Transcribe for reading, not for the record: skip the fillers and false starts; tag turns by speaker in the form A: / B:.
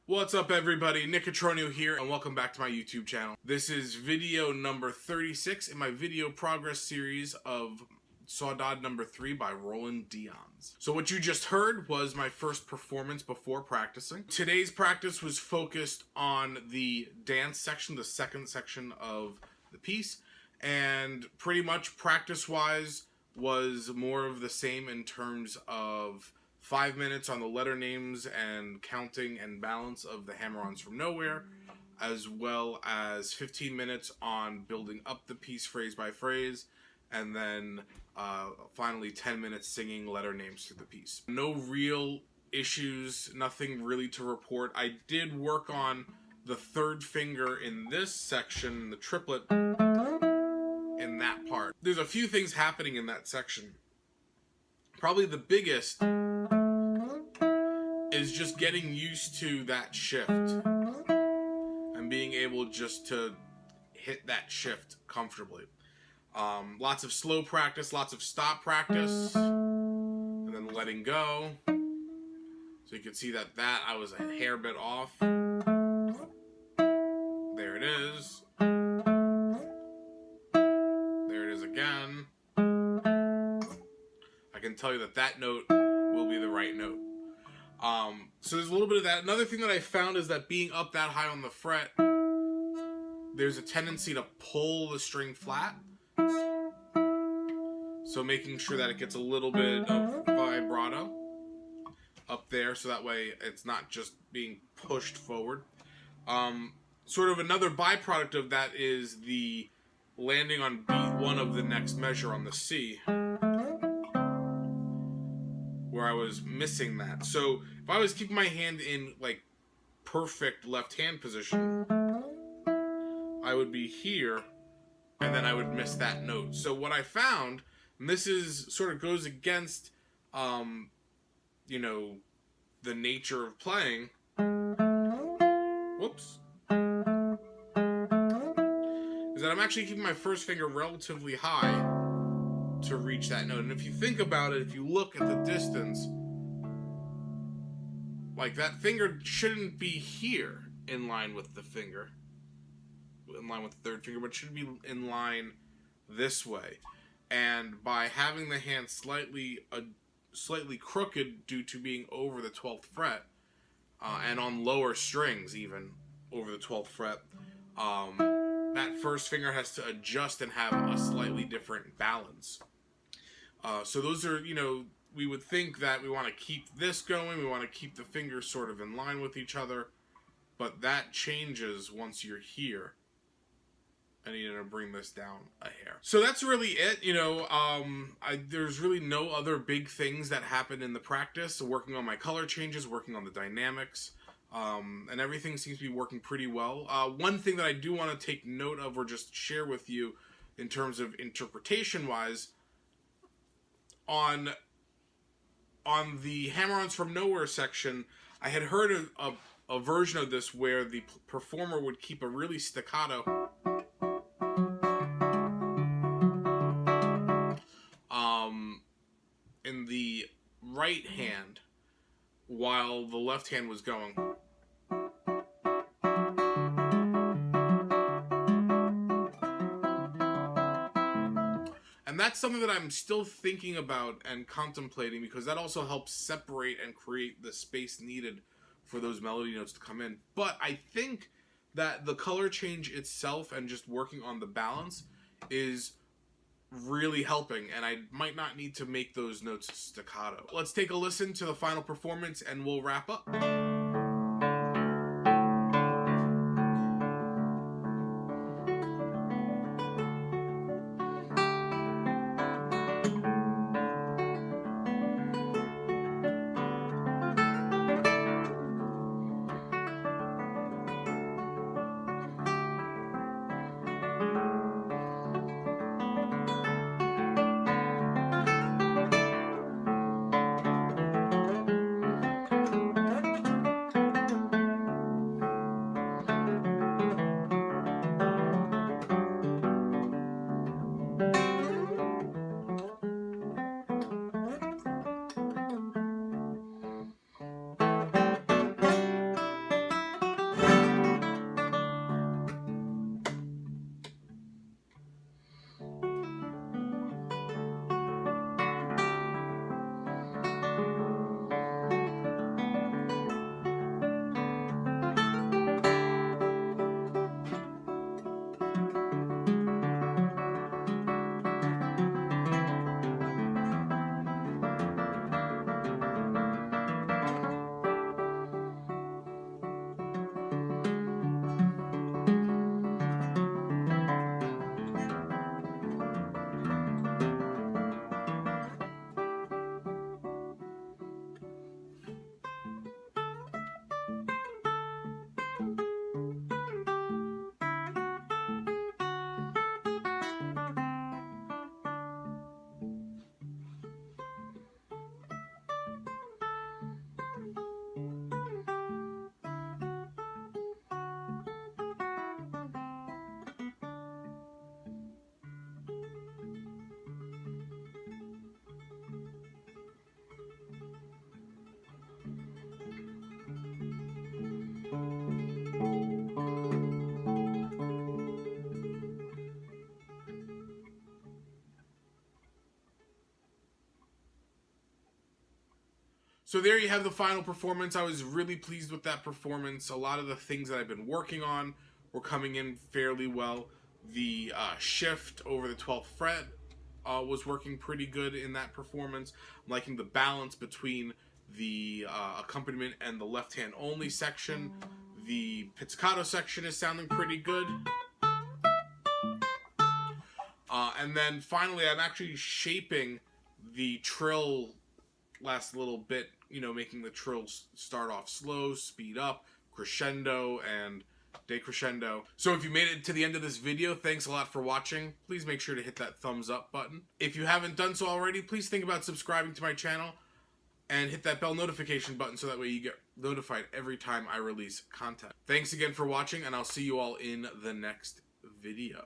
A: What's up everybody, Cutroneo here and welcome back to my YouTube channel. This is video number 36 in my video progress series of Saudade No. 3 by Roland Dyens. So what you just heard was my first performance before practicing. Today's practice was focused on the dance section, the second section of the piece, and pretty much practice-wise was more of the same in terms of 5 minutes on the letter names and counting and balance of the hammer-ons from nowhere, as well as 15 minutes on building up the piece phrase by phrase, and then finally 10 minutes singing letter names through the piece. No real issues, nothing really to report. I did work on the third finger in this section, the triplet, in that part. There's a few things happening in that section. Probably the biggest is just getting used to that shift and being able just to hit that shift comfortably. Lots of slow practice, lots of stop practice, and then letting go. So you can see that I was a hair bit off. There it is. There it is again. I can tell you that note will be the right note. So there's a little bit of that. Another thing that I found is that being up that high on the fret, there's a tendency to pull the string flat. So making sure that it gets a little bit of vibrato up there, so that way it's not just being pushed forward. Sort of another byproduct of that is the landing on beat 1 of the next measure on the C, where I was missing that. So if I was keeping my hand in like perfect left hand position, I would be here and then I would miss that note. So what I found, and this is sort of goes against you know, the nature of playing, whoops, is that I'm actually keeping my first finger relatively high to reach that note. And if you think about it, if you look at the distance, like that finger shouldn't be here in line with the finger, in line with the third finger, but should be in line this way. And by having the hand slightly crooked due to being over the 12th fret, and on lower strings even over the 12th fret, that first finger has to adjust and have a slightly different balance. So those are, you know, we would think that we want to keep this going, we want to keep the fingers sort of in line with each other, but that changes once you're here. I need to bring this down a hair. So that's really it, you know. There's really no other big things that happen in the practice. Working on my color changes, working on the dynamics, and everything seems to be working pretty well. One thing that I do want to take note of or just share with you in terms of interpretation-wise, on the hammer-ons from nowhere section, I had heard a version of this where the performer would keep a really staccato in the right hand while the left hand was going. And that's something that I'm still thinking about and contemplating, because that also helps separate and create the space needed for those melody notes to come in. But I think that the color change itself and just working on the balance is really helping, and I might not need to make those notes staccato. Let's take a listen to the final performance and we'll wrap up. So there you have the final performance. I was really pleased with that performance. A lot of the things that I've been working on were coming in fairly well. The shift over the 12th fret was working pretty good in that performance. I'm liking the balance between the accompaniment and the left hand only section. The pizzicato section is sounding pretty good. And then finally, I'm actually shaping the trill last little bit, you know, making the trills start off slow, speed up, crescendo, and decrescendo. So if you made it to the end of this video, thanks a lot for watching. Please make sure to hit that thumbs up button. If you haven't done so already, please think about subscribing to my channel and hit that bell notification button so that way you get notified every time I release content. Thanks again for watching, and I'll see you all in the next video.